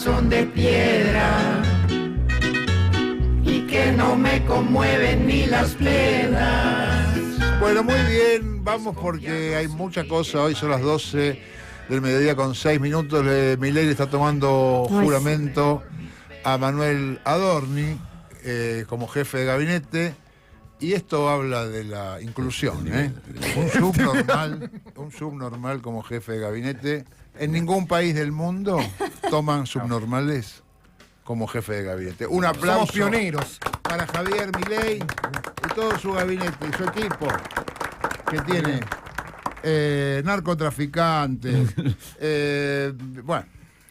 Son de piedra y que no me conmueven ni las plenas. Bueno, muy bien, vamos porque hay mucha cosa. Hoy son las 12 del mediodía con 6 minutos. Milei le está tomando juramento a Manuel Adorni como jefe de gabinete. Y esto habla de la inclusión, ¿eh? Un subnormal como jefe de gabinete. En ningún país del mundo toman subnormales como jefe de gabinete. Un aplauso. Somos pioneros. Para Javier Milei y todo su gabinete y su equipo, que tiene narcotraficantes, bueno,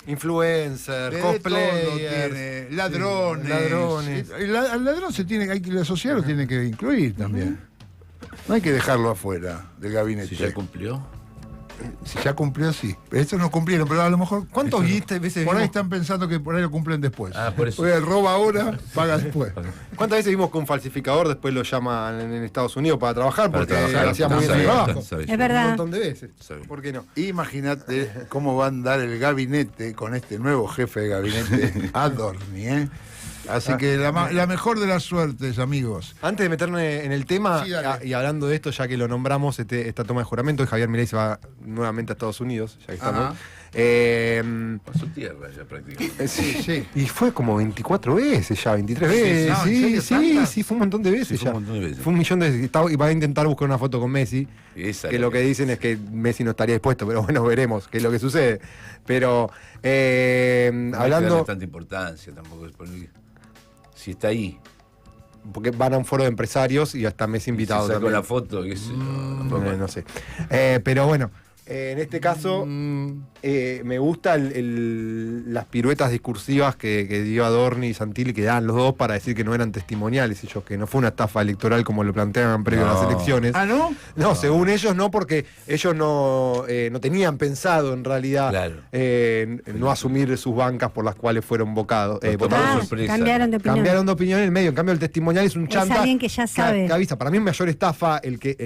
influencer, cosplayer, ladrones. Al ladrón se tiene, hay que asociarlo, tiene que incluir también. No hay que dejarlo afuera del gabinete. Si ya cumplió. Si ya cumplió, sí. Estos no cumplieron, pero a lo mejor. ¿Cuántos veces por ahí están pensando que por ahí lo cumplen después. Por eso. Porque roba ahora, paga después. ¿Cuántas veces vimos que un falsificador después lo llaman en Estados Unidos para trabajar? Porque trabajar, hacía muy bien su trabajo. Es verdad. Un montón de veces. ¿Por qué no? Imagínate cómo va a andar el gabinete con este nuevo jefe de gabinete, Adorni, ¿eh? Así que la mejor de las suertes, amigos. Antes de meterme en el tema, Sí, y hablando de esto, ya que lo nombramos, esta toma de juramento, Javier Milei se va nuevamente a Estados Unidos, ya que estamos. Pasó tierra ya prácticamente. Sí. Y fue como 24 veces ya, 23 veces. no, ¿en serio, Sí, fue un montón de veces Sí, ya. fue un montón de veces. Fue un millón de veces. Y va a intentar buscar una foto con Messi. Esa Que es lo la que dicen es que Messi no estaría dispuesto, pero bueno, veremos qué es lo que sucede. Pero No hay que hablando. darle tanta importancia tampoco. Si está ahí. Porque van a un foro de empresarios y hasta Messi invitado. Si sacó también. la foto, qué sé yo, No sé. Pero bueno, en este caso me gusta las piruetas discursivas que dio Adorni y Santilli, que dan los dos para decir que no eran testimoniales ellos, que no fue una estafa electoral como lo planteaban previo a las elecciones. ¿Ah, no? No, según ellos no, porque ellos no tenían pensado en realidad no asumir sus bancas por las cuales fueron votados. sorpresa. Cambiaron de opinión. Cambiaron de opinión en el medio. En cambio, el testimonial es un chanta. alguien que ya sabe. Que avisa. Para mí es mayor estafa el que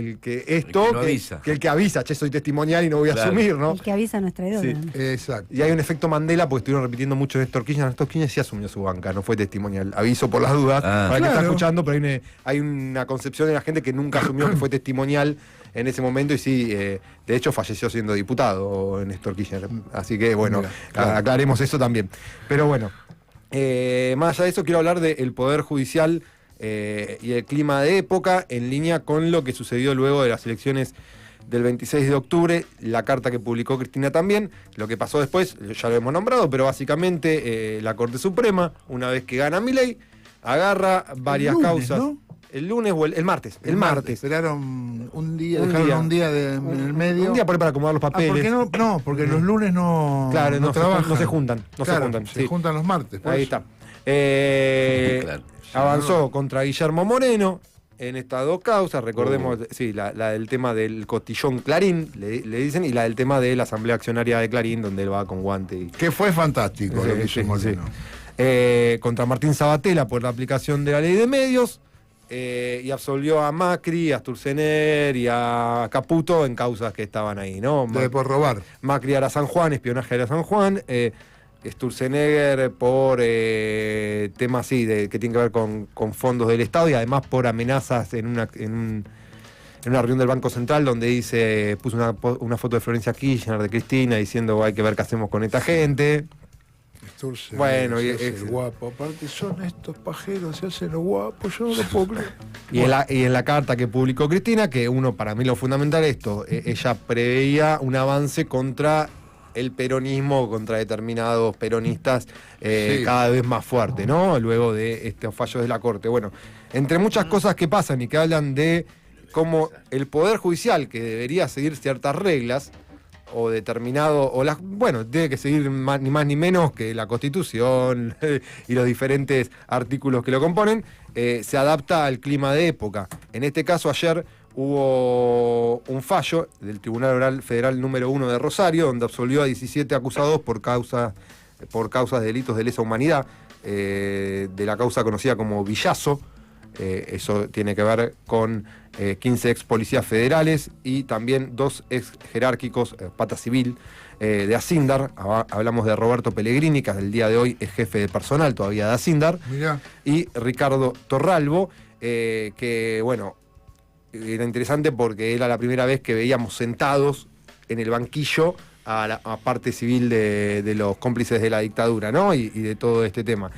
no avisa. que el que avisa. Che, soy testimonial y no voy a Claro. asumir, ¿no? El que avisa no es traidor. Sí. ¿no? Exacto. Y hay un efecto Mandela porque estuvieron repitiendo mucho Néstor Kirchner. Néstor Kirchner sí asumió su banca, no fue testimonial. Aviso por las dudas. Para el que está escuchando, pero hay una concepción de la gente que nunca asumió que fue testimonial en ese momento y sí, de hecho falleció siendo diputado Néstor Kirchner. Así que bueno, aclaremos eso también. Pero bueno, más allá de eso quiero hablar del Poder Judicial y el clima de época en línea con lo que sucedió luego de las elecciones del 26 de octubre, la carta que publicó Cristina también, lo que pasó después, ya lo hemos nombrado, pero básicamente la Corte Suprema, una vez que gana Milei, agarra varias causas. ¿No? El lunes o el martes. El martes. Esperaron un día, dejaron un día en el medio. Un día por ahí para acomodar los papeles. ¿Por qué no? No, porque los lunes no, claro, no trabajan. No se juntan. Se juntan los martes. Ahí está. Claro. Avanzó contra Guillermo Moreno en estas dos causas, recordemos, la del tema del cotillón Clarín, le dicen, y la del tema de la Asamblea Accionaria de Clarín, donde él va con guante. Que fue fantástico lo que hizo Moreno. Contra Martín Sabatella por la aplicación de la ley de medios, y absolvió a Macri, a Sturzenegger y a Caputo en causas que estaban ahí, ¿no? Por robar. Macri era San Juan, espionaje era San Juan, Sturzenegger por temas que tienen que ver con fondos del Estado y además por amenazas en una reunión del Banco Central donde puso una foto de Florencia Kirchner, de Cristina, diciendo hay que ver qué hacemos con esta gente. Bueno, y es guapo. Aparte son estos pajeros, se hacen los guapos, yo no lo puedo creer. Y en la carta que publicó Cristina, que para mí lo fundamental ella preveía un avance contra el peronismo, contra determinados peronistas cada vez más fuerte, ¿no? Luego de estos fallos de la Corte. Bueno, entre muchas cosas que pasan y que hablan de cómo el Poder Judicial, que debería seguir ciertas reglas, o determinado, tiene que seguir ni más ni menos que la Constitución y los diferentes artículos que lo componen, se adapta al clima de época. En este caso, ayer hubo un fallo del Tribunal Oral Federal número 1 de Rosario, donde absolvió a 17 acusados por causas de delitos de lesa humanidad, de la causa conocida como Villazo, Eso tiene que ver con 15 ex policías federales y también 2 ex jerárquicos, pata civil, de Asindar. Hablamos de Roberto Pellegrini, que el día de hoy es jefe de personal todavía de Asindar. Mirá. Y Ricardo Torralbo, que bueno, era interesante porque era la primera vez que veíamos sentados en el banquillo a parte civil de los cómplices de la dictadura, ¿no? Y de todo este tema.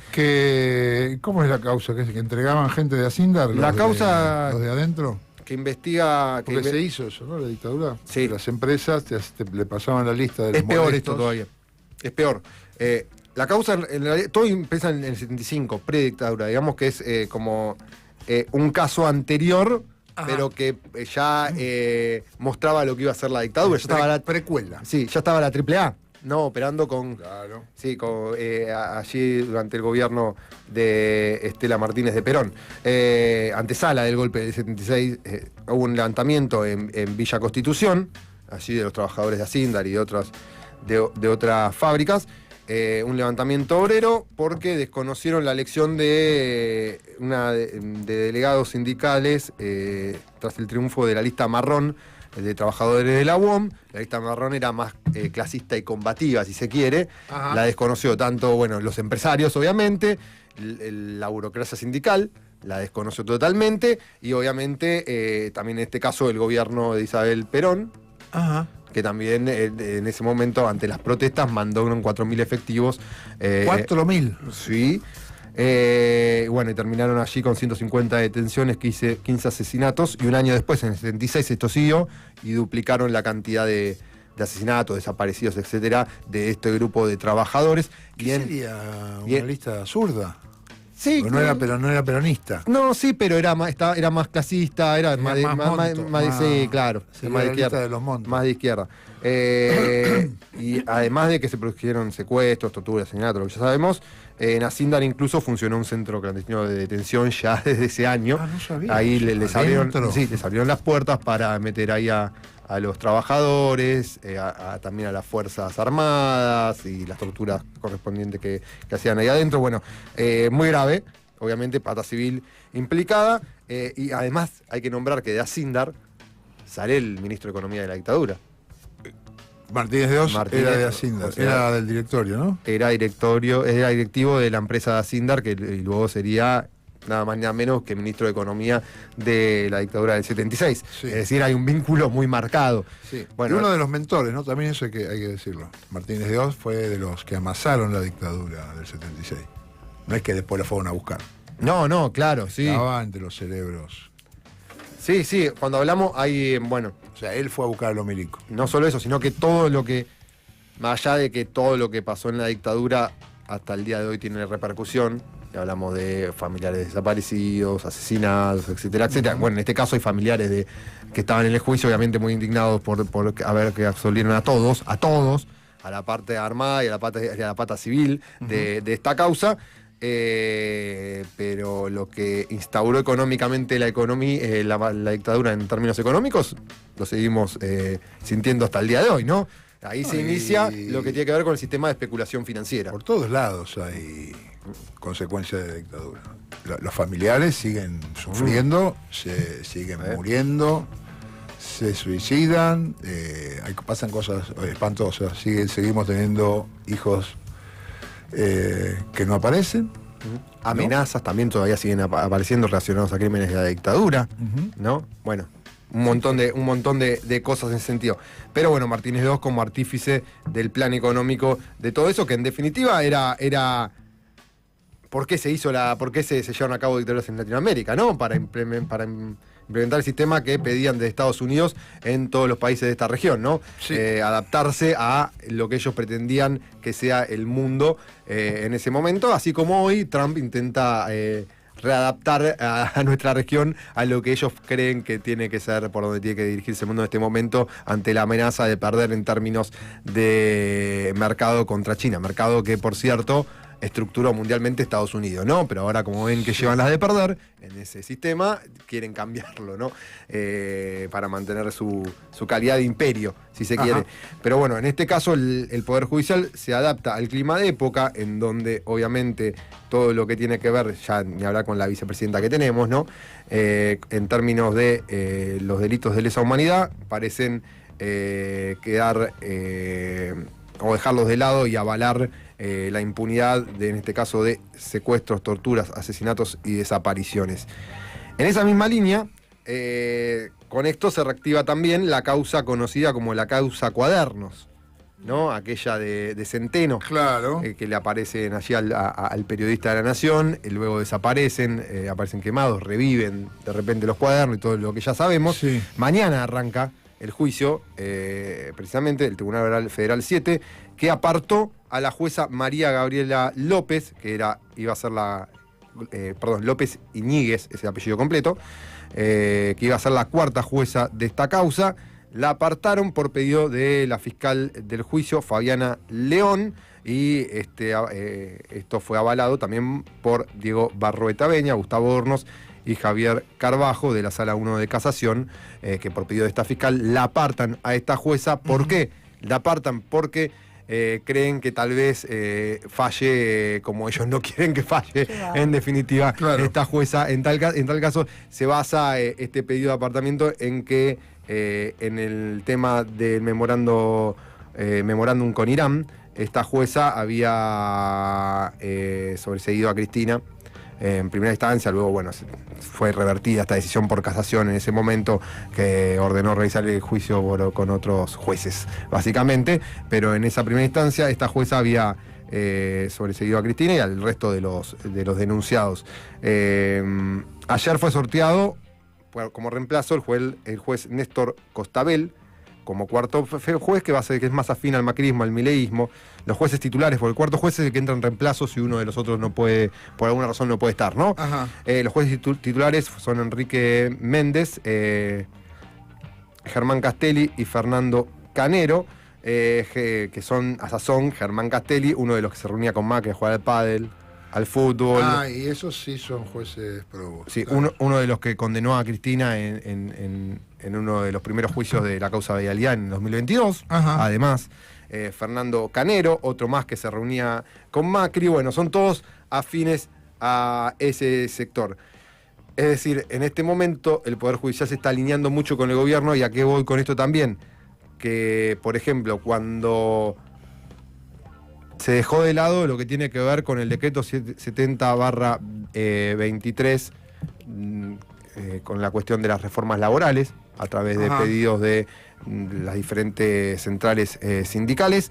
¿Cómo es la causa? ¿Que entregaban gente de Asindar? La causa... ¿Los de adentro? Que investiga... Porque se hizo eso, ¿no? La dictadura. Sí. Las empresas le pasaban la lista de los Es peor molestos. esto todavía. Es peor. La causa, en realidad, todo empieza en el 75, predictadura. Digamos que es como un caso anterior, ajá, pero que ya mostraba lo que iba a ser la dictadura. Ya estaba la precuela. Sí, ya estaba la AAA, ¿no? Operando con... Claro. Sí, allí durante el gobierno de Estela Martínez de Perón. Antesala del golpe del 76, hubo un levantamiento en Villa Constitución, allí de los trabajadores de Asindar y de otras fábricas. Un levantamiento obrero porque desconocieron la elección de delegados sindicales tras el triunfo de la lista marrón de trabajadores de la UOM. La lista marrón era más clasista y combativa, si se quiere. Ajá. La desconoció tanto, bueno, los empresarios, obviamente, la burocracia sindical la desconoció totalmente, y obviamente también en este caso el gobierno de Isabel Perón. Ajá. Que también en ese momento, ante las protestas, mandó 4.000 efectivos. ¿4.000? Sí. Bueno, y terminaron allí con 150 detenciones, 15 asesinatos, y un año después, en el 76, esto siguió, y duplicaron la cantidad de asesinatos, desaparecidos, etcétera, de este grupo de trabajadores. ¿Qué sería una lista absurda? Sí, no era peronista. No, sí, pero era más clasista, era más sí, claro, más de izquierda, de los montos. más de izquierda. Y además de que se produjeron secuestros, torturas, asesinatos, lo que ya sabemos, en Asindar incluso funcionó un centro clandestino de detención ya desde ese año. No sabía. Ahí les abrieron las puertas para meter ahí a los trabajadores, también a las Fuerzas Armadas y las torturas correspondientes que hacían ahí adentro. Bueno, muy grave, obviamente, pata civil implicada, y además hay que nombrar que de Asindar sale el ministro de Economía de la dictadura. Martínez de Oz era de Asindar, era del directorio, ¿no? Era directivo de la empresa de Asindar, que luego sería nada más ni nada menos que ministro de Economía de la dictadura del 76. Sí. Es decir, hay un vínculo muy marcado. Sí. Bueno, y uno de los mentores, ¿no? También eso hay que decirlo. Martínez de Oz fue de los que amasaron la dictadura del 76. No es que después la fueron a buscar. No, claro, sí. Estaba entre los cerebros. Sí, cuando hablamos hay, bueno... O sea, él fue a buscar a los milicos. No solo eso, sino que todo lo que... Más allá de que todo lo que pasó en la dictadura hasta el día de hoy tiene repercusión, hablamos de familiares desaparecidos, asesinados, etcétera, etcétera. Bueno, en este caso hay familiares que estaban en el juicio, obviamente muy indignados por haber que absolvieron a todos, a la parte armada y a la pata civil de esta causa. Pero lo que instauró económicamente la dictadura en términos económicos lo seguimos sintiendo hasta el día de hoy, ¿no? Ahí se inicia lo que tiene que ver con el sistema de especulación financiera. Por todos lados hay consecuencias de dictadura. Los familiares siguen sufriendo, se siguen muriendo, se suicidan, pasan cosas espantosas. Seguimos teniendo hijos que no aparecen. Amenazas también todavía siguen apareciendo relacionados a crímenes de la dictadura, ¿no? Bueno, un montón de cosas en ese sentido. Pero bueno, Martínez de Oz como artífice del plan económico de todo eso, que en definitiva era ¿por qué se llevaron a cabo dictaduras en Latinoamérica, ¿no? Para implementar el sistema que pedían de Estados Unidos en todos los países de esta región, ¿no? Sí. Adaptarse a lo que ellos pretendían que sea el mundo en ese momento, así como hoy Trump intenta readaptar a nuestra región a lo que ellos creen que tiene que ser, por donde tiene que dirigirse el mundo en este momento, ante la amenaza de perder en términos de mercado contra China. Mercado que, por cierto, estructuró mundialmente Estados Unidos, ¿no? Pero ahora, como ven que llevan las de perder en ese sistema, quieren cambiarlo, ¿no? Para mantener su calidad de imperio, si se quiere. Pero bueno, en este caso el Poder Judicial se adapta al clima de época, en donde obviamente todo lo que tiene que ver, ya ni hablar con la vicepresidenta que tenemos, ¿no? En términos de los delitos de lesa humanidad, parecen quedar o dejarlos de lado y avalar la impunidad, en este caso de secuestros, torturas, asesinatos y desapariciones. En esa misma línea, con esto se reactiva también la causa conocida como la causa Cuadernos, ¿no? Aquella de Centeno, Claro. que le aparecen allí al periodista de La Nación, luego desaparecen, aparecen quemados, reviven de repente los cuadernos y todo lo que ya sabemos. Sí. Mañana arranca el juicio, precisamente del Tribunal Federal 7, que apartó a la jueza María Gabriela López, que iba a ser López Iñiguez, ese apellido completo, que iba a ser la cuarta jueza de esta causa. La apartaron por pedido de la fiscal del juicio, Fabiana León, y esto fue avalado también por Diego Barroeta Beña, Gustavo Hornos y Javier Carbajo, de la Sala 1 de Casación, que por pedido de esta fiscal la apartan a esta jueza. ¿Por qué? La apartan porque creen que tal vez falle como ellos no quieren que falle, en definitiva, esta jueza. En tal caso, se basa este pedido de apartamiento en que en el tema del memorándum con Irán, esta jueza había sobreseído a Cristina en primera instancia. Luego, bueno, fue revertida esta decisión por casación en ese momento, que ordenó realizar el juicio con otros jueces, básicamente. Pero en esa primera instancia, esta jueza había sobreseído a Cristina y al resto de los denunciados. Ayer fue sorteado como reemplazo el juez Néstor Costabel, como cuarto juez, que es más afín al macrismo, al mileísmo. Los jueces titulares, porque el cuarto juez es el que entra en reemplazo si uno de los otros no puede, por alguna razón no puede estar, ¿no? Los jueces titulares son Enrique Méndez, Germán Castelli y Fernando Canero, que son a sazón Germán Castelli, uno de los que se reunía con Macri a jugar al pádel, al fútbol. Y esos sí son jueces probos. Sí, uno de los que condenó a Cristina en uno de los primeros juicios de la causa Vialidad en 2022. Además, Fernando Canero, otro más que se reunía con Macri. Bueno, son todos afines a ese sector. Es decir, en este momento el Poder Judicial se está alineando mucho con el gobierno. ¿Y a qué voy con esto también? Que, por ejemplo, cuando se dejó de lado lo que tiene que ver con el decreto 70/23, con la cuestión de las reformas laborales, a través de pedidos de las diferentes centrales sindicales.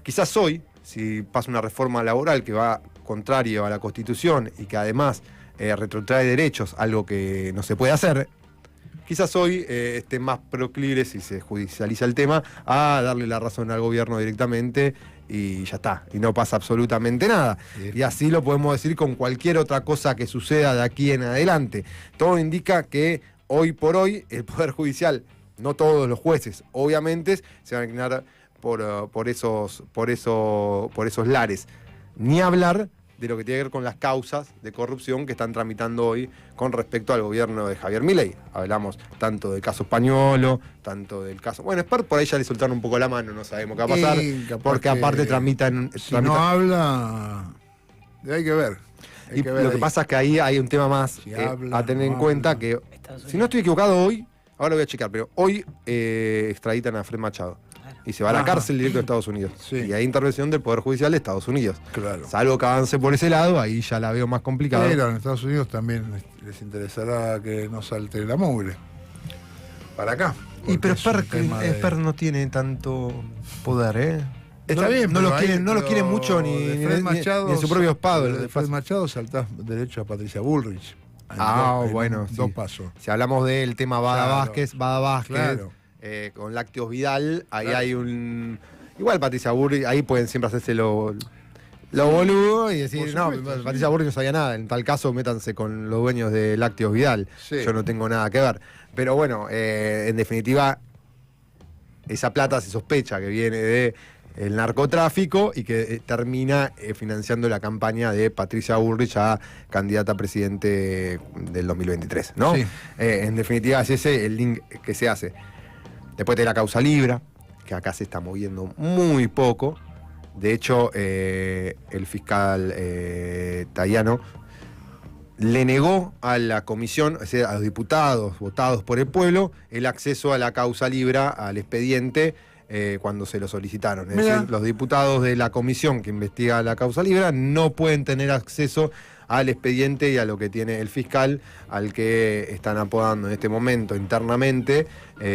Quizás hoy, si pasa una reforma laboral que va contrario a la Constitución y que además retrotrae derechos, algo que no se puede hacer, quizás hoy esté más proclive, si se judicializa el tema, a darle la razón al gobierno directamente y ya está, y no pasa absolutamente nada. Y así lo podemos decir con cualquier otra cosa que suceda de aquí en adelante. Todo indica que hoy por hoy el Poder Judicial, no todos los jueces, obviamente, se van a inclinar por esos lares. Ni hablar de lo que tiene que ver con las causas de corrupción que están tramitando hoy con respecto al gobierno de Javier Milei. Hablamos tanto del caso Pañuelo, tanto del caso... Bueno, Spar por ahí ya le soltaron un poco la mano, no sabemos qué va a pasar, porque aparte tramitan... Si no habla, hay que ver. Lo que pasa es que ahí hay un tema más a tener en cuenta, que, si no estoy equivocado, hoy, ahora lo voy a checar, pero hoy extraditan a Fred Machado. Y se va a la cárcel directo de Estados Unidos. Y hay intervención del Poder Judicial de Estados Unidos. Claro. Salvo que avance por ese lado, ahí ya la veo más complicada. Pero en Estados Unidos también les interesará que no salte la mugre. Para acá. Pero Esper no tiene tanto poder, ¿eh? Está bien, no lo quieren mucho ni en su propio espado. De Fred Machado saltás derecho a Patricia Bullrich. Bueno, dos pasos. Si hablamos del tema Bada Vázquez, claro. Con Lácteos Vidal, ahí hay un... Igual Patricia Bullrich, ahí pueden siempre hacerse lo boludo y decir, Patricia Bullrich no sabía nada. En tal caso, métanse con los dueños de Lácteos Vidal. Yo no tengo nada que ver. Pero bueno, en definitiva, esa plata se sospecha que viene de el narcotráfico y que termina financiando la campaña de Patricia Bullrich a candidata a presidente del 2023, ¿no? Sí. En definitiva, es ese el link que se hace. Después de la causa Libra, que acá se está moviendo muy poco. De hecho, el fiscal Tayano le negó a la comisión, es decir, a los diputados votados por el pueblo, el acceso a la causa Libra, al expediente, cuando se lo solicitaron. Es decir, los diputados de la comisión que investiga la causa Libra no pueden tener acceso al expediente y a lo que tiene el fiscal, al que están apodando en este momento internamente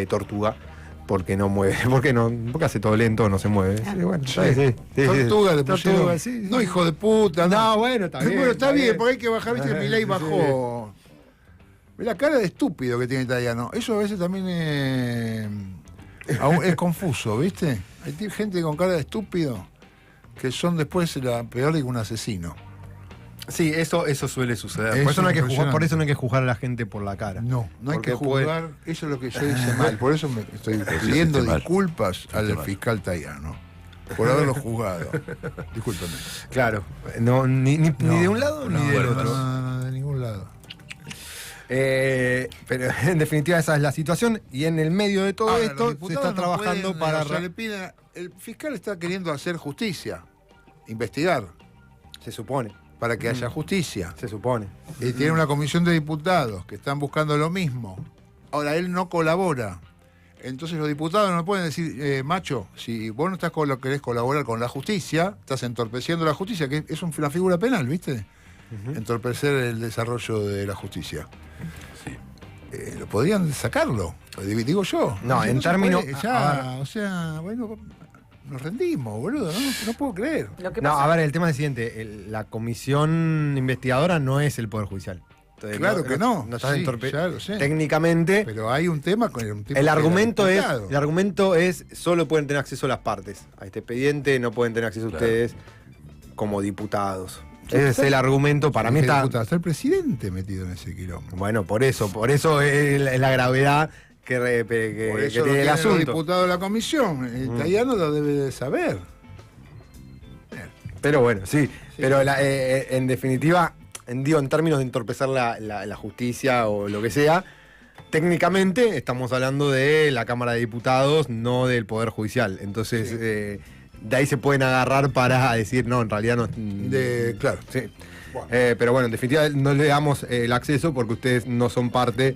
Tortuga. Porque no mueve, porque hace todo lento, no se mueve. Sí, bueno, Sí. Tortuga le pusieron. Tortuga, sí. No, hijo de puta. No, bueno, está bien. Bueno, está bien, bien. porque hay que bajar, viste que Milei Sí. bajó. Ve la cara de estúpido que tiene Tayano. Eso a veces también es confuso, ¿viste? Hay gente con cara de estúpido que son después la peor que un asesino. Sí, eso suele suceder. Es Por eso no hay que juzgar, impresionante. por eso no hay que juzgar a la gente por la cara. No hay Porque que juzgar. Eso es lo que yo hice mal. Por eso me estoy pidiendo hiciste mal. disculpas al Hiciste mal. fiscal Tayano. Por haberlo juzgado. Discúlpeme. Claro, no, ni de un lado ni del otro. No, de ningún lado. Pero en definitiva esa es la situación y en el medio de todo Ahora, esto los se diputados está no trabajando pueden, para... o sea, le piden- el fiscal está queriendo hacer justicia, investigar, Se supone, para que haya justicia. se supone. Y tiene una comisión de diputados que están buscando lo mismo. Ahora, él no colabora. Entonces los diputados no pueden decir, macho, si vos no estás querés colaborar con la justicia, estás entorpeciendo la justicia, que es una figura penal, ¿viste? Entorpecer el desarrollo de la justicia. Lo podrían sacarlo, digo yo. No, Si en se términos- puede, ya, o sea, bueno, nos rendimos, boludo, no puedo creer. Lo que No, pasa- a ver, el tema es el siguiente, la comisión investigadora no es el Poder Judicial. Entonces, Claro que no. No estás Sí, entorpe- ya lo sé. Técnicamente, Pero hay un tema con un tipo el que argumento era es, diputado. el argumento es solo pueden tener acceso las partes a este expediente, no pueden tener acceso Claro. ustedes como diputados. Sí, Ese es está- el argumento, para mí Dije está... diputado, está el presidente metido en ese quilombo. Bueno, por eso es la gravedad que Por que eso lo tiene el tienen los asunto. diputados de la comisión. El Tayano lo debe de saber. Pero bueno, sí. Pero en definitiva, en términos de entorpecer la justicia o lo que sea, técnicamente estamos hablando de la Cámara de Diputados, no del Poder Judicial. Entonces, de ahí se pueden agarrar para decir, no, en realidad no. Claro. Sí. Bueno. Pero bueno, en definitiva no le damos el acceso porque ustedes no son parte,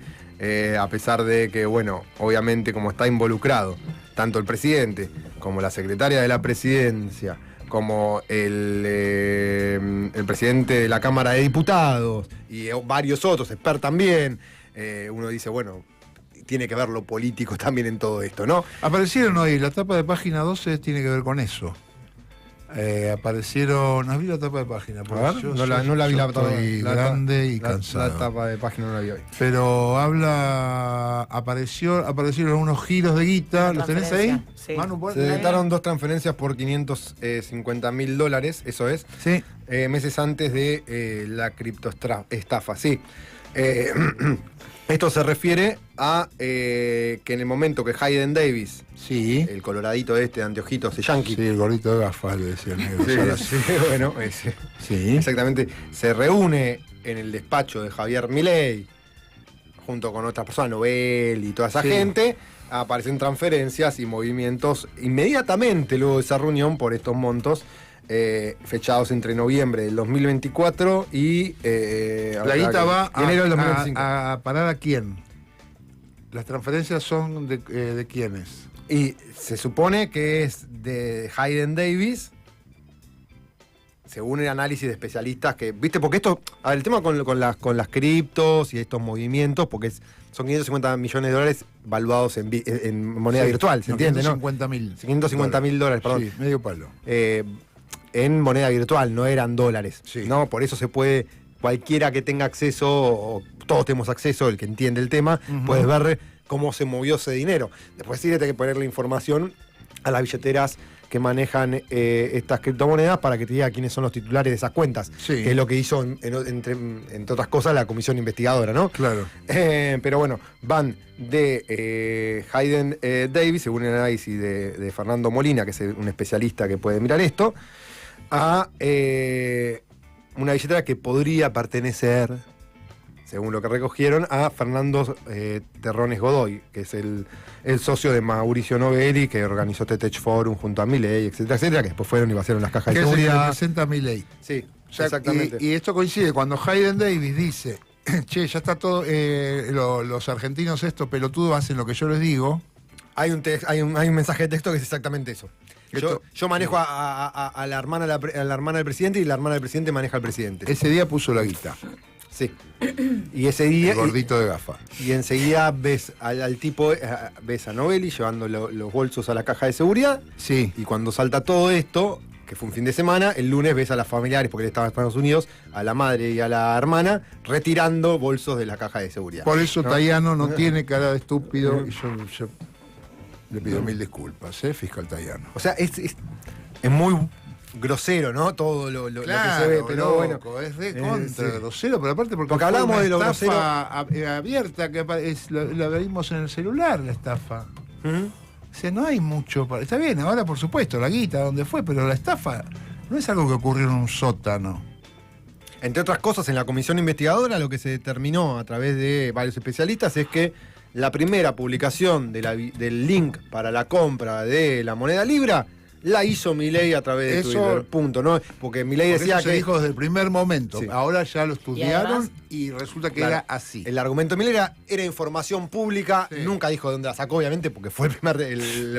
a pesar de que, bueno, obviamente como está involucrado tanto el presidente como la secretaria de la presidencia, como el presidente de la Cámara de Diputados y varios otros, Esper también, uno dice, bueno, tiene que ver lo político también en todo esto, ¿no? Aparecieron hoy, la tapa de página 12 tiene que ver con eso. Aparecieron, abrí la tapa de página. porque A ver, yo no la vi yo la tapa. estoy grande y cansado. La tapa de página no la vi hoy. Pero aparecieron unos giros de guita. ¿Los tenés ahí? Transferencia, sí. Manu, ¿puedes Se leer? detectaron 2 transferencias por $550.000, eso es, Sí. meses antes de la criptoestafa, sí. Esto se refiere a que en el momento que Hayden Davis, Sí. el coloradito de anteojitos de Yankee, Sí, el gordito de gafas, le decía el negro. sí, Salas. sí, bueno, ese, Sí. exactamente, se reúne en el despacho de Javier Milei, junto con otras personas, Nobel y toda esa Sí. gente, aparecen transferencias y movimientos inmediatamente luego de esa reunión por estos montos, fechados entre noviembre del 2024 y La guita va enero del 2025. a parar a quién. Las transferencias son de quiénes. Y se supone que es de Hayden Davis, según el análisis de especialistas que, viste, porque esto, a ver, el tema con las criptos y estos movimientos, porque son $550 millones valuados en moneda Sí, virtual, ¿se entiende, no? 550.000. $550.000, perdón. Sí, medio palo. En moneda virtual, no eran dólares. Sí. ¿No? Por eso se puede, cualquiera que tenga acceso, o todos tenemos acceso, el que entiende el tema, puedes ver cómo se movió ese dinero. Después sí le tenés que poner la información a las billeteras que manejan estas criptomonedas para que te diga quiénes son los titulares de esas cuentas, Sí. que es lo que hizo, entre otras cosas, la comisión investigadora, ¿no? Claro. Pero bueno, van de Hayden Davis, según el análisis de Fernando Molina, que es un especialista que puede mirar esto, a una billetera que podría pertenecer, según lo que recogieron, a Fernando Terrones Godoy, que es el socio de Mauricio Novelli, que organizó Tech Forum junto a Milei, etcétera, etcétera, que después fueron y vaciaron las cajas Que de es el que seguridad. representa a Milei. Sí, O sea, exactamente. y esto coincide cuando Hayden Davis dice, che, ya está todo, los argentinos estos pelotudos hacen lo que yo les digo. Hay un mensaje de texto que es exactamente eso. Esto- Yo manejo a la hermana del presidente y la hermana del presidente maneja al presidente. Ese día puso la guita, Sí. Y ese día. el gordito de gafa. Y enseguida ves al tipo, ves a Novelli llevando los bolsos a la caja de seguridad. Sí. Y cuando salta todo esto, que fue un fin de semana, el lunes ves a las familiares, porque él estaba en Estados Unidos, a la madre y a la hermana, retirando bolsos de la caja de seguridad. Por eso ¿no? Tayano no tiene cara de estúpido y yo le pido mil disculpas, fiscal Tayano. O sea, es muy grosero, ¿no? Todo lo que se ve, pero bueno. Es de contra sí. grosero, pero aparte porque Porque fue hablábamos una de lo estafa abierta, que la vimos en el celular, la estafa. Ujú. O sea, no hay mucho está bien, ahora por supuesto, la guita, donde fue, pero la estafa no es algo que ocurrió en un sótano. Entre otras cosas, en la comisión investigadora lo que se determinó a través de varios especialistas es que la primera publicación del link para la compra de la moneda Libra la hizo Milei a través de Eso- Twitter, punto, ¿no? Porque Milei Porque decía eso se que dijo desde el primer momento. Sí. Ahora ya lo estudiaron además- y resulta que Claro. era así. el argumento de Milei era información pública, Sí. nunca dijo de dónde la sacó, obviamente, porque fue el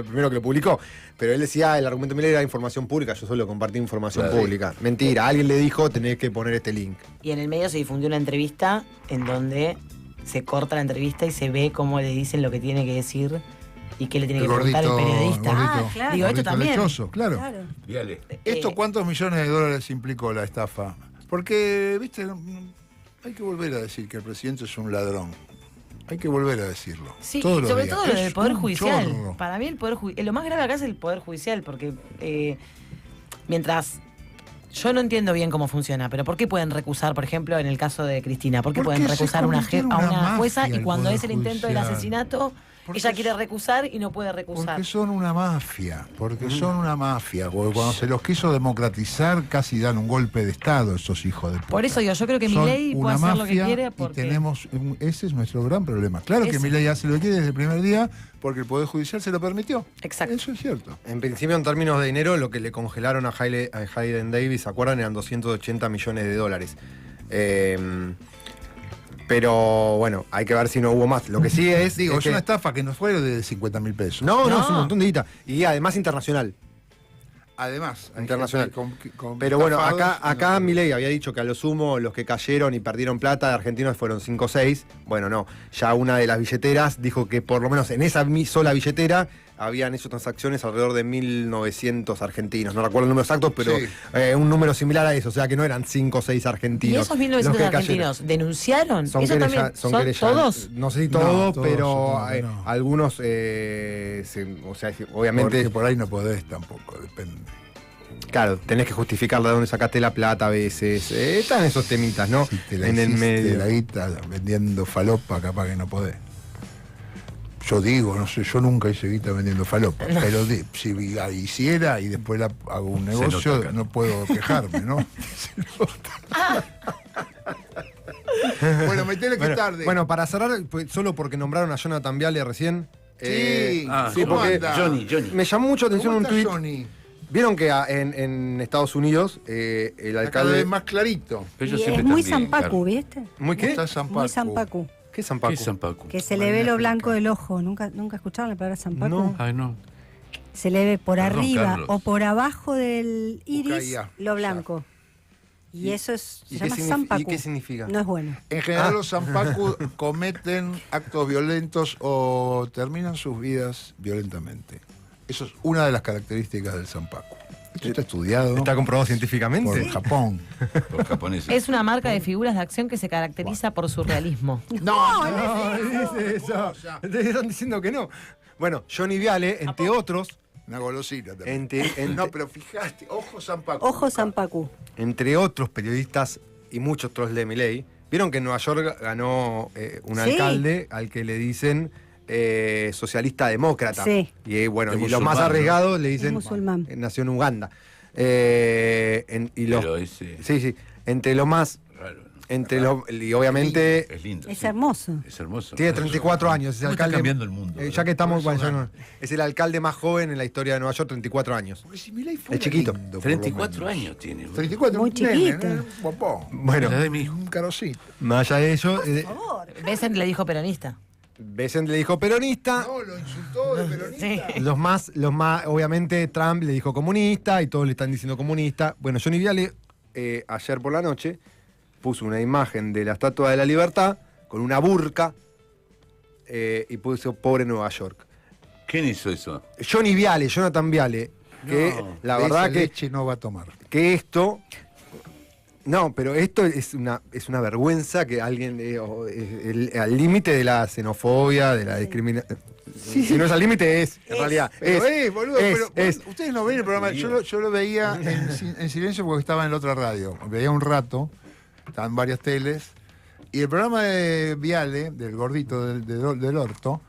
primero que lo publicó, pero él decía, el argumento de Milei era información pública, yo solo compartí información Claro. pública. Mentira, alguien le dijo, tenés que poner este link. Y en el medio se difundió una entrevista en donde se corta la entrevista y se ve cómo le dicen lo que tiene que decir y qué le tiene El que preguntar el periodista. gordito, claro. Digo, esto gordito también. lechoso, claro. Claro. Fíjale. ¿Esto cuántos millones de dólares implicó la estafa? Porque, viste, hay que volver a decir que el presidente es un ladrón. Hay que volver a decirlo. Sí, todos y los sobre días. todo lo Es del Poder un Judicial. chorro. Para mí el Poder Judicial, lo más grave acá es el Poder Judicial, porque mientras yo no entiendo bien cómo funciona, pero ¿por qué pueden recusar, por ejemplo, en el caso de Cristina? ¿Por qué Porque pueden se recusar a una convirtió en una jueza mafia y el cuando Poder es el intento del Judicial? asesinato, Porque ella quiere recusar y no puede recusar? Porque son una mafia, porque son una mafia. Porque cuando se los quiso democratizar, casi dan un golpe de Estado esos hijos de puta. Por eso digo, yo creo que Son Milei puede una hacer lo que mafia quiere y porque ese es nuestro gran problema. Claro que Eso. Milei hace lo que quiere desde el primer día porque el Poder Judicial se lo permitió. Exacto. Eso es cierto. En principio, en términos de dinero, lo que le congelaron a Hayden Davis, ¿se acuerdan? Eran 280 millones de dólares. Pero bueno, hay que ver si no hubo más. Lo que sí es. Digo, es es que- una estafa que no fue de 50.000 pesos. No, No. es un montón de guita. Y además internacional. Además, hay Internacional. gente con Pero bueno, estafados acá y no- Milei había dicho que a lo sumo los que cayeron y perdieron plata de argentinos fueron 5 o 6. Bueno, no. Ya una de las billeteras dijo que por lo menos en esa sola billetera habían hecho transacciones alrededor de 1.900 argentinos. No recuerdo el número exacto, pero Sí. un número similar a eso. O sea que no eran 5 o 6 ¿Y argentinos. esos 1.900 los que cayeron. argentinos denunciaron? Son ¿Eso querella- también? son ¿Son querella- todos? No sé si No, todos, todos, pero supongo que no. algunos, o sea, obviamente, Porque por ahí no podés tampoco, depende. claro, tenés que justificar de dónde sacaste la plata a veces. Están esos temitas, ¿no? Si te la En el hiciste medio. la guita vendiendo falopa, capaz que no podés. Yo digo, no sé, yo nunca hice guita vendiendo falopa, pero si hiciera y después hago un Se negocio, nota, no puedo quejarme, ¿no? Bueno, metele que Bueno, tarde. bueno, para cerrar, pues, solo porque nombraron a Jonathan Viale recién. sí, sí, ¿cómo porque anda? Johnny. Me llamó mucho la atención ¿Cómo un está tuit. Johnny? Vieron que en Estados Unidos el Está cada alcalde. vez más clarito. Pero ellos Y siempre es muy están bien, Zampacu, claro. ¿viste? ¿Muy qué? ¿Cómo está San Muy Paco? Zampacu. ¿Qué es San ¿Qué Paco? es Zampacu? Que se le ve lo blanco del ojo. ¿Nunca escucharon la palabra Zampacu? No. Ay, no. Se le ve por Perdón, arriba Carlos. o por abajo del iris Ucaya. lo blanco. Y eso se ¿Y llama qué Zampacu. ¿Y qué significa? No es bueno. En general los Zampacu cometen actos violentos o terminan sus vidas violentamente. Eso es una de las características del Zampacu. Esto está estudiado ¿Está comprobado por científicamente? Japón. Por japoneses. Es una marca de figuras de acción que se caracteriza por su realismo. No, No, dice eso. Te están diciendo que no. Bueno, Johnny Viale, entre otros, Una golosina también. No, pero fíjate, ojo San Paco. Ojo San Pacu. Entre otros periodistas y muchos trolls de Milei, vieron que en Nueva York ganó un Sí. alcalde al que le dicen socialista demócrata. Sí. Y bueno, Es y los musulmán, más arriesgados le Es dicen musulmán. nació en Uganda. Y los, Pero ese sí, entre los más, raro, ¿no? y obviamente Es lindo. Es sí. hermoso. Es hermoso. tiene 34 años, es el ¿Cómo está alcalde. cambiando el mundo? Ya que estamos, Por eso bueno, gana. es el alcalde más joven en la historia de Nueva York, 34 años. Porque si Milei fuera Es chiquito. lindo, por lo 34 menos. años tiene. boludo. 34, Muy un nene, chiquito. ¿no? Un popó. Bueno, La de mi hijo. Un carocito. más allá de ello, Besen le dijo peronista. Besant le dijo peronista. No, lo insultó de peronista. Sí. Los más, obviamente Trump le dijo comunista y todos le están diciendo comunista. Bueno, Johnny Viale ayer por la noche puso una imagen de la Estatua de la Libertad con una burka y puso pobre Nueva York. ¿Quién hizo eso? Johnny Viale, Jonathan Viale, que No, la De verdad esa que leche no va a tomar. esto... No, pero esto es una vergüenza que alguien al límite de la xenofobia, de la discriminación. Si no es al límite, en realidad. Pero boludo, es. ustedes no ven el programa. Yo lo veía en silencio porque estaba en la otra radio. Veía un rato, estaban varias teles. Y el programa de Viale, del gordito del orto,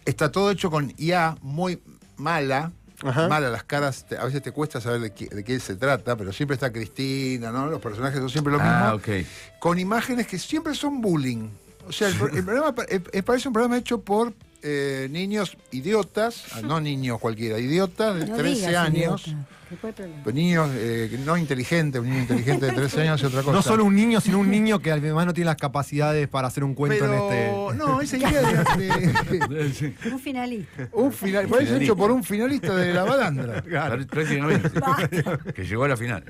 está todo hecho con IA muy mala. Ajá. Mala las caras, a veces te cuesta saber de qué se trata, pero siempre está Cristina, ¿no? Los personajes son siempre lo mismo. Ah, ok. Con imágenes que siempre son bullying. O sea, el programa parece un programa hecho por niños idiotas, no niños cualquiera, idiotas de No 13 digas años. idiota. ¿Cuál problema? Pues niños no inteligentes, un niño inteligente de 13 años es otra cosa. No solo un niño, sino un niño que además no tiene las capacidades para hacer un cuento pero, en este. no, esa idea de Un finalista. un final, parece hecho por un finalista de la balandra. Prácticamente. Que llegó a la final.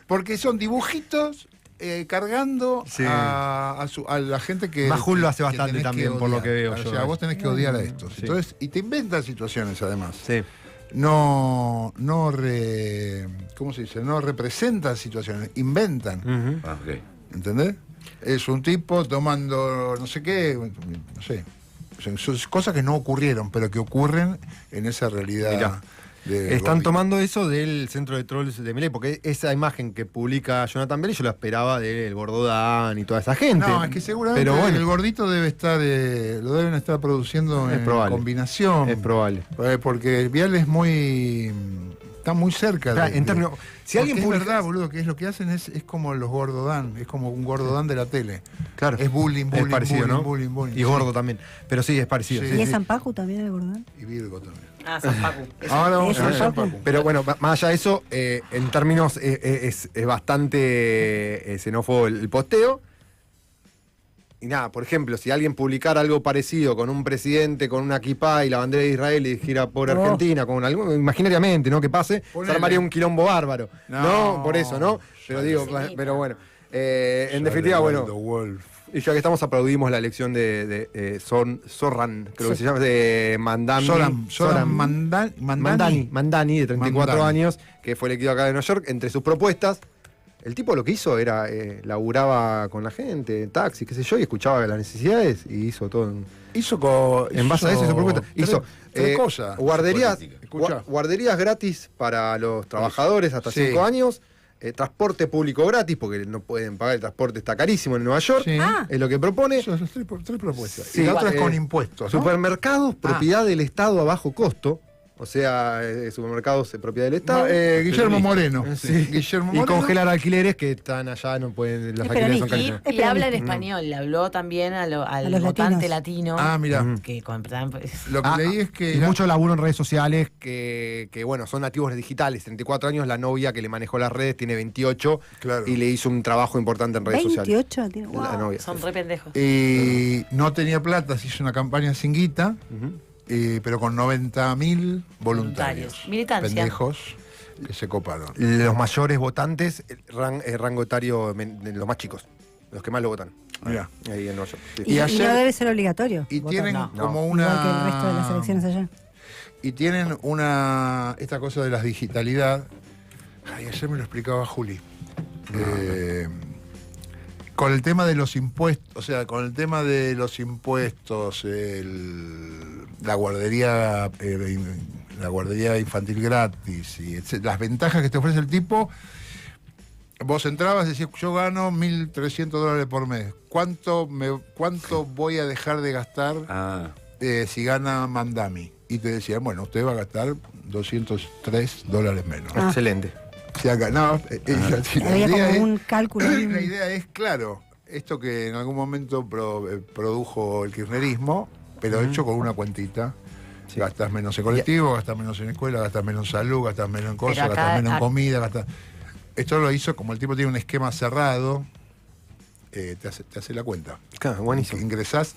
Porque son dibujitos cargando Sí. a la gente que. Majul lo hace que bastante tenés también, que por lo odiar. que veo O yo. sea, vos tenés que odiar a estos. Sí. Entonces, y te inventan situaciones además. Sí. ¿Cómo se dice? No representan situaciones, inventan. Ujú. Ah, ok. ¿Entendés? Es un tipo tomando no sé qué, no sé. Son cosas que no ocurrieron, pero que ocurren en esa realidad. Mirá. Están tomando eso del centro de trolls de Milei, porque esa imagen que publica Jonathan Viale yo la esperaba del Gordo Dan y toda esa gente. No, es que seguramente Pero bueno, el gordito debe estar, lo deben estar produciendo Es en probable. combinación. es probable. Porque Viale es está muy cerca. Claro, en términos- si alguien es publica- verdad, boludo, que es lo que hacen es como los Gordo Dan, es como un Gordo Dan de la tele. Claro. Es bullying, Es bullying, parecido, bullying, ¿no? bullying, bullying. Y gordo también. Pero sí, es parecido. Sí. sí, ¿Y sí. es San Pacu también el Gordán? Y Virgo también. Ah, San Pacu. Ahora vamos ¿Es a ver San San Pacu? Pacu. Pero bueno, más allá de eso, en términos es bastante xenófobo el posteo. Y nada, por ejemplo, si alguien publicara algo parecido con un presidente, con una kipá y la bandera de Israel y dijera por Oh. Argentina, con algo, imaginariamente, ¿no? Que pase, Ponele. se armaría un quilombo bárbaro. No. No, por eso, ¿no? Pero digo, Sí, pero bueno. En Sale definitiva, Waldo bueno, Wolf. y ya que estamos, aplaudimos la elección de Sorran, creo que se llama, de Mandani. Soran Mandani, de 34 Mandani. años, que fue elegido acá de Nueva York. Entre sus propuestas, el tipo lo que hizo era, laburaba con la gente, en taxi, qué sé yo, y escuchaba las necesidades y hizo todo. En base a eso hizo propuesta. Hizo tres cosas. guarderías, política. Escuchá. guarderías gratis para los trabajadores hasta Sí. 5 años. Transporte público gratis, porque no pueden pagar el transporte, está carísimo en Nueva York. Sí. Ah. Es lo que propone. Eso, tres propuestas. Sí, y la otra es con eh, impuestos. ¿no? Supermercados, propiedad del Estado a bajo costo. O sea, supermercados de propiedad del Estado. Guillermo Moreno. Sí. Guillermo Y Moreno. congelar alquileres que están allá, no pueden. Los Es alquileres son peronista. carísimos. Y habla en peronista. español, le habló también al los votante latinos. latino. Ah, mira. Que con Trump. Lo que leí es que. Y mucho laburo en redes sociales que, bueno, son nativos digitales. 34 años, la novia que le manejó las redes tiene 28 Claro. y le hizo un trabajo importante en redes sociales. 28 tiene. La Wow. novia. Son re pendejos. No tenía plata, se hizo una campaña sin guita, pero con 90.000 voluntarios. Militancia. Pendejos que se coparon. Los mayores votantes, rango etario de los más chicos, los que más lo votan. Mirá. Ahí en Nueva York. Sí. Y, Y ayer- no debe ser obligatorio. Y votar. tienen no. como Igual una. que el resto de las elecciones allá. Y tienen esta cosa de la digitalidad. Ay, ayer me lo explicaba Juli. Con el tema de los impuestos, la guardería infantil gratis y las ventajas que te ofrece el tipo, vos entrabas y decías, yo gano $1.300 por mes. ¿Cuánto voy a dejar de gastar si gana Mandami? Y te decían, bueno, usted va a gastar $203 menos. Excelente. Se ha ganado. Había como un cálculo. La idea es, claro, esto que en algún momento produjo el kirchnerismo, pero hecho con una cuentita. Sí. Gastas menos en colectivo, gastas menos en escuela, gastas menos en salud, gastas menos en cosas, gastas menos en comida. Esto lo hizo, como el tipo tiene un esquema cerrado, te hace la cuenta. Claro, buenísimo. Ingresás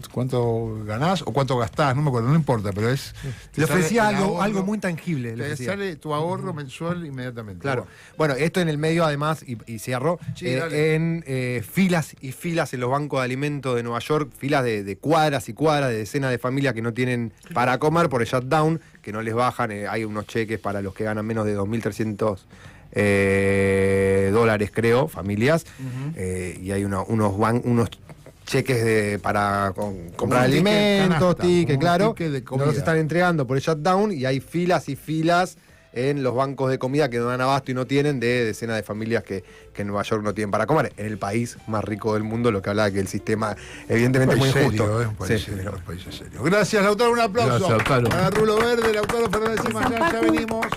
cuánto ganás o cuánto gastás, no me acuerdo, no importa, pero es... Le ofrecía algo muy tangible. Te sale tu ahorro mensual inmediatamente. Claro. Bueno, esto en el medio además, y cerró, en filas y filas en los bancos de alimentos de Nueva York, filas de cuadras y cuadras, de decenas de familias que no tienen para comer por el shutdown, que no les bajan, hay unos cheques para los que ganan menos de $2.300 dólares, creo, familias, y hay unos cheques para comprar alimentos, tickets, claro, no los están entregando por el shutdown y hay filas y filas en los bancos de comida que no dan abasto y no tienen, de decenas de familias que en Nueva York no tienen para comer, en el país más rico del mundo, lo que habla de que el sistema evidentemente es muy injusto. Un país serio. Gracias, Lautaro, un aplauso. Gracias, Lautaro. Para Rulo Verde, Lautaro Fernández y Mayán, ya venimos.